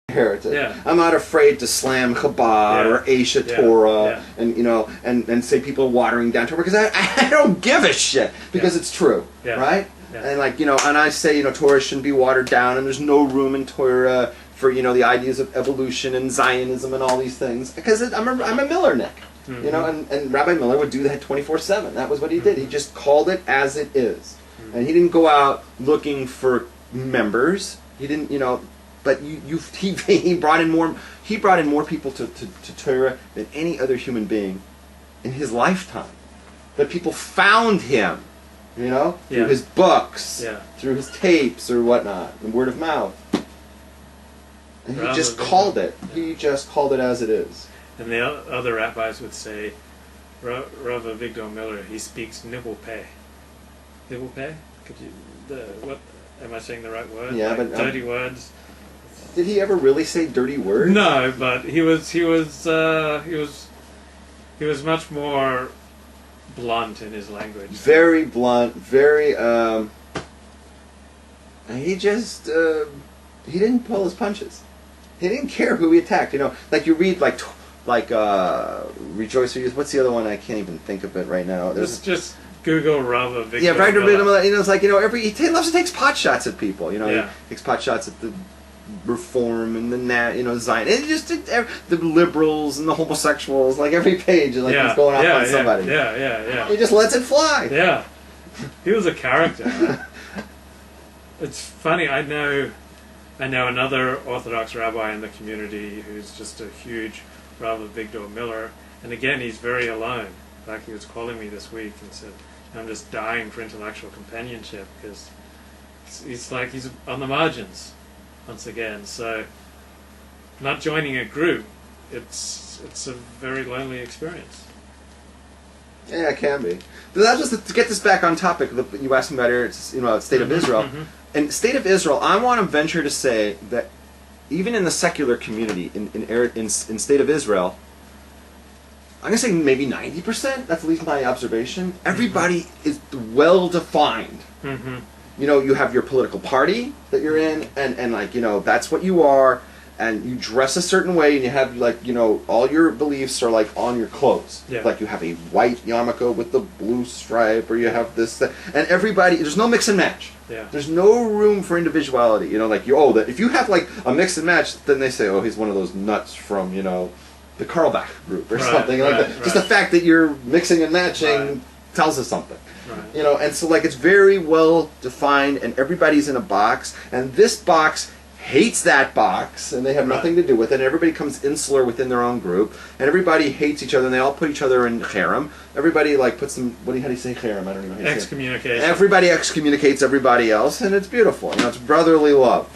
heritage. Yeah. I'm not afraid to slam Chabad or Aisha Torah and say people are watering down Torah because I don't give a shit because it's true, right? Yeah. And like and I say Torah shouldn't be watered down and there's no room in Torah for the ideas of evolution and Zionism and all these things because I'm a Millernik, and Rabbi Miller would do that 24/7. That was what he did. He just called it as it is, and he didn't go out looking for members. He didn't But he brought in more people to Torah than any other human being in his lifetime. But people found him, through his books, through his tapes or whatnot, and word of mouth. And he just called it. He just called it as it is. And the other rabbis would say, Rav Victor Miller, he speaks Nibble-peh. Nibble-peh? What? Am I saying the right word? Yeah, but dirty words. Did he ever really say dirty words? No, but he was much more blunt in his language. Very blunt, very he just he didn't pull his punches. He didn't care who he attacked. Like you read like Rejoice or Youth. What's the other one? I can't even think of it right now. There's just Google Rav Victor. Yeah, Victor Miller. It's like he loves to take pot shots at people. He takes pot shots at the Reform and the Zion. And just the liberals and the homosexuals. Like every page is like he's going off on somebody. Yeah. He just lets it fly. Yeah, he was a character. It's funny. I know another Orthodox rabbi in the community who's just a huge Rav Victor Miller, and again he's very alone. Like he was calling me this week and said, I'm just dying for intellectual companionship because he's on the margins once again. So not joining a group, it's a very lonely experience. Yeah, it can be. But that's just to get this back on topic. You asked me about State of Israel. Mm-hmm. And State of Israel, I want to venture to say that even in the secular community in State of Israel, I'm going to say maybe 90%, that's at least my observation, everybody is well defined. Mm-hmm. You have your political party that you're in, and that's what you are, and you dress a certain way, and you have all your beliefs are on your clothes. Yeah. Like you have a white yarmulke with the blue stripe, or you have this, that, and everybody, there's no mix and match. Yeah. There's no room for individuality. If you have a mix and match, then they say, oh, he's one of those nuts from, the Carlbach group or something like that. Just the fact that you're mixing and matching tells us something. Right. And so it's very well defined, and everybody's in a box, and this box hates that box, and they have nothing to do with it, and everybody comes insular within their own group, and everybody hates each other, and they all put each other in cherem. Everybody puts them, how do you say cherem? I don't even know how you say it. Excommunication. Everybody excommunicates everybody else, and it's beautiful. It's brotherly love.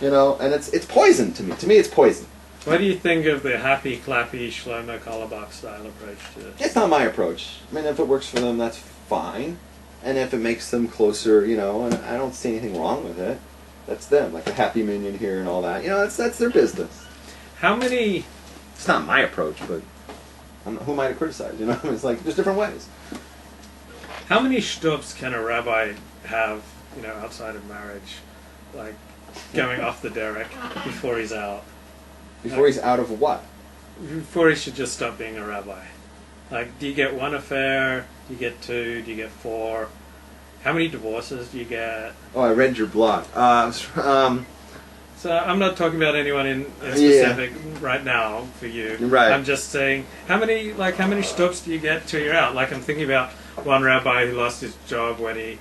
And it's poison to me. To me, it's poison. What do you think of the happy, clappy, Shlomo Carlebach style approach to it? It's not my approach. I mean, if it works for them, that's fine. And if it makes them closer, and I don't see anything wrong with it. That's them, like a happy minion here and all that. That's their business. How many... It's not my approach, but who am I to criticize? It's there's different ways. How many shtups can a rabbi have, outside of marriage, going off the derrick before he's out? Before he's out of what? Before he should just stop being a rabbi. Do you get one affair? Do you get two? Do you get four? How many divorces do you get? Oh, I read your blog. So I'm not talking about anyone in specific right now for you. Right. I'm just saying how many shtups do you get till you're out? I'm thinking about one rabbi who lost his job when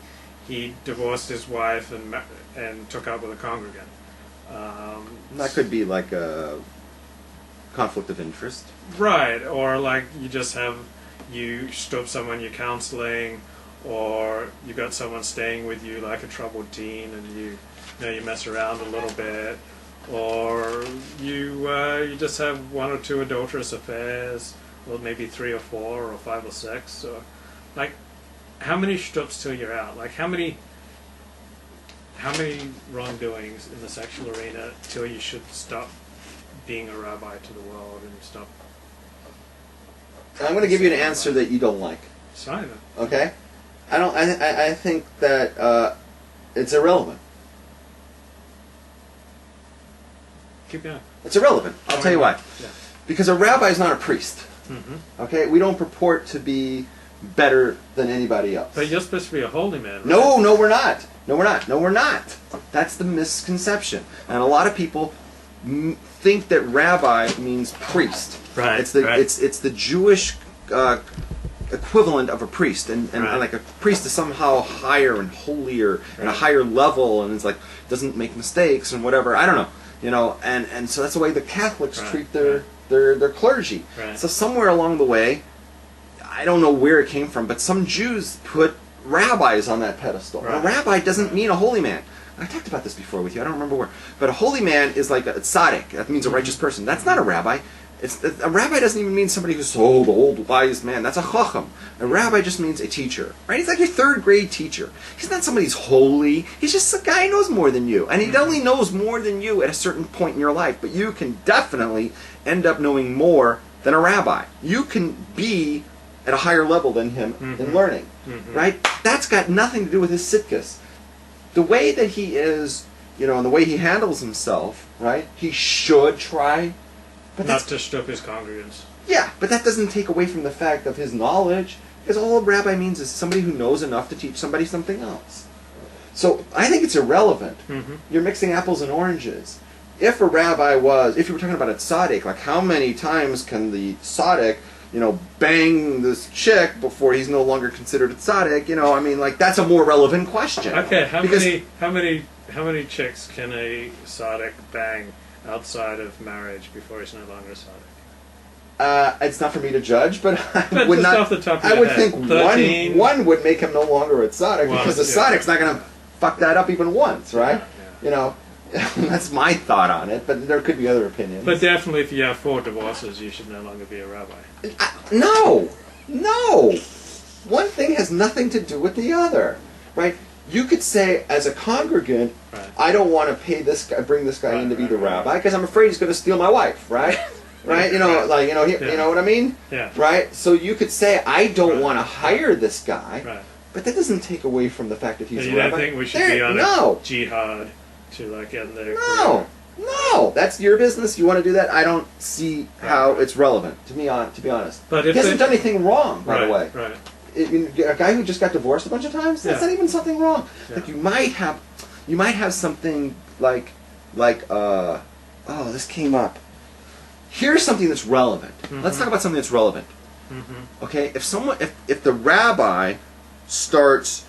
he divorced his wife and took up with a congregant. That could be a conflict of interest. Right, or you shtup someone you're counseling, or you got someone staying with you like a troubled teen, and you mess around a little bit, or you just have one or two adulterous affairs, or maybe 3 or 4 or 5 or 6, or how many shtups till you're out? How many wrongdoings in the sexual arena till you should stop being a rabbi to the world and stop? I'm going to give you an answer that you don't like. Simon. Okay? I think that it's irrelevant. Keep going. It's irrelevant. I'll tell you why. Yeah. Because a rabbi is not a priest. Mm-hmm. Okay? We don't purport to be better than anybody else. But you're supposed to be a holy man, right? No, we're not. No, we're not. That's the misconception. And a lot of people think that rabbi means priest. Right. It's the Jewish equivalent of a priest, and like a priest is somehow higher and holier and a higher level, and it's like doesn't make mistakes and whatever. I don't know, and so that's the way the Catholics treat their clergy. Right. So somewhere along the way, I don't know where it came from, but some Jews put rabbis on that pedestal. Right. A rabbi doesn't mean a holy man. I talked about this before with you. I don't remember where, but a holy man is like a tzaddik. That means a righteous person. That's not a rabbi. A rabbi doesn't even mean somebody who's the old wise man. That's a chacham. A rabbi just means a teacher, right? He's like your third grade teacher. He's not somebody who's holy. He's just a guy who knows more than you, and he only knows more than you at a certain point in your life. But you can definitely end up knowing more than a rabbi. You can be at a higher level than him in learning, right? That's got nothing to do with his sitkas. The way that he is, and the way he handles himself, right? He should try. But not to strip his congregants. Yeah, but that doesn't take away from the fact of his knowledge, because all a rabbi means is somebody who knows enough to teach somebody something else. So I think it's irrelevant. You're mixing apples and oranges. If a rabbi if you were talking about a tzaddik, like how many times can the tzaddik, bang this chick before he's no longer considered a tzaddik? I mean, like that's a more relevant question. Okay, how many chicks can a tzaddik bang outside of marriage before he's no longer a tzaddik? It's not for me to judge, but I would just not. Off the top of I would head. think 13. one would make him no longer a tzaddik, because the tzaddik's not going to fuck that up even once, right? Yeah. That's my thought on it, but there could be other opinions. But definitely, if you have 4 divorces, you should no longer be a rabbi. No. One thing has nothing to do with the other, right? You could say, as a congregant, I don't want to pay this guy, bring this guy in to be the rabbi, because I'm afraid he's going to steal my wife, right? Right? You know what I mean? Yeah. Right? So you could say, I don't want to hire this guy, but that doesn't take away from the fact that he's a rabbi. You don't think we should be on a jihad to end their career? No, that's your business. You want to do that? I don't see how it's relevant, to be honest. But he hasn't done anything wrong, by the way. Right. A guy who just got divorced a bunch of times, that's not even something wrong. Like you might have something like this came up. Here's something that's relevant. Let's talk about something that's relevant. Okay, if the rabbi starts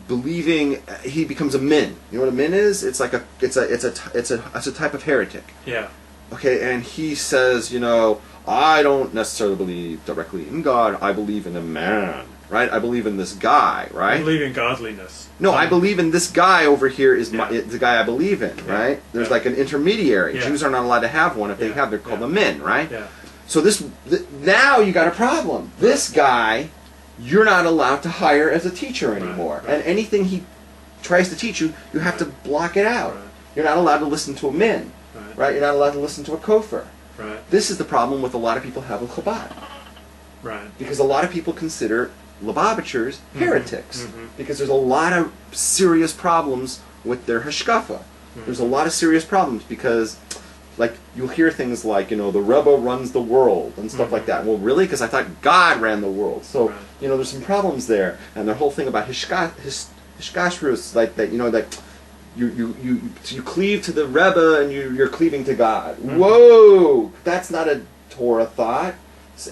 believing, he becomes a min. You know what a min is? It's like it's a type of heretic. Yeah. Okay, and he says, I don't necessarily believe directly in God. I believe in a man, right? I believe in this guy, right? I believe in godliness. No, I believe in this guy over here is the guy I believe in, right? There's like an intermediary. Jews are not allowed to have one. If they have, they're called a min, right? Yeah. So now you got a problem. This guy, you're not allowed to hire as a teacher anymore. And anything he tries to teach you, you have to block it out. You're not allowed to listen to a min, right? You're not allowed to listen to a kofar. Right. This is the problem with a lot of people have with Chabad. Right. Because a lot of people consider Lubavitchers heretics. Because there's a lot of serious problems with their hashkafa. There's a lot of serious problems because, like, you'll hear things like, the Rebbe runs the world and stuff like that. Well, really? Because I thought God ran the world. So, there's some problems there. And the whole thing about hishkashrus, like that, that you cleave to the Rebbe and you're cleaving to God. Whoa! That's not a Torah thought.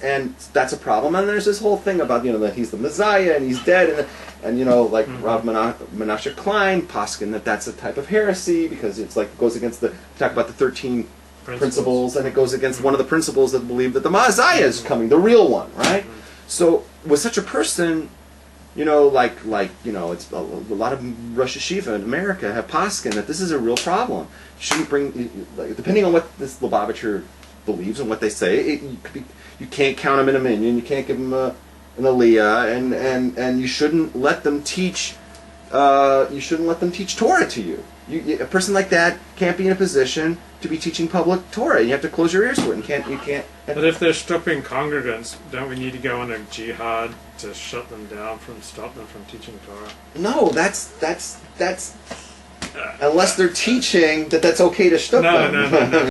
And that's a problem. And there's this whole thing about, that he's the Messiah and he's dead. And Rav Menashe Klein, Poskin, that's a type of heresy because it's like, it goes against talk about the 13 principles, and it goes against one of the principles that believe that the Messiah is coming, the real one, right? So with such a person, it's a lot of Rosh Hashiva in America have Poskin that this is a real problem. You shouldn't bring, depending on what this Lubavitcher believes and what they say, you can't count him in a minion, you can't give him an aliyah, and you shouldn't let them teach. You shouldn't let them teach Torah to you. A person like that can't be in a position to be teaching public Torah. You have to close your ears to it. You can't. But if they're stripping congregants, don't we need to go on a jihad to shut them down stop them from teaching Torah? No, that's unless they're teaching that that's okay to shtuk them. No.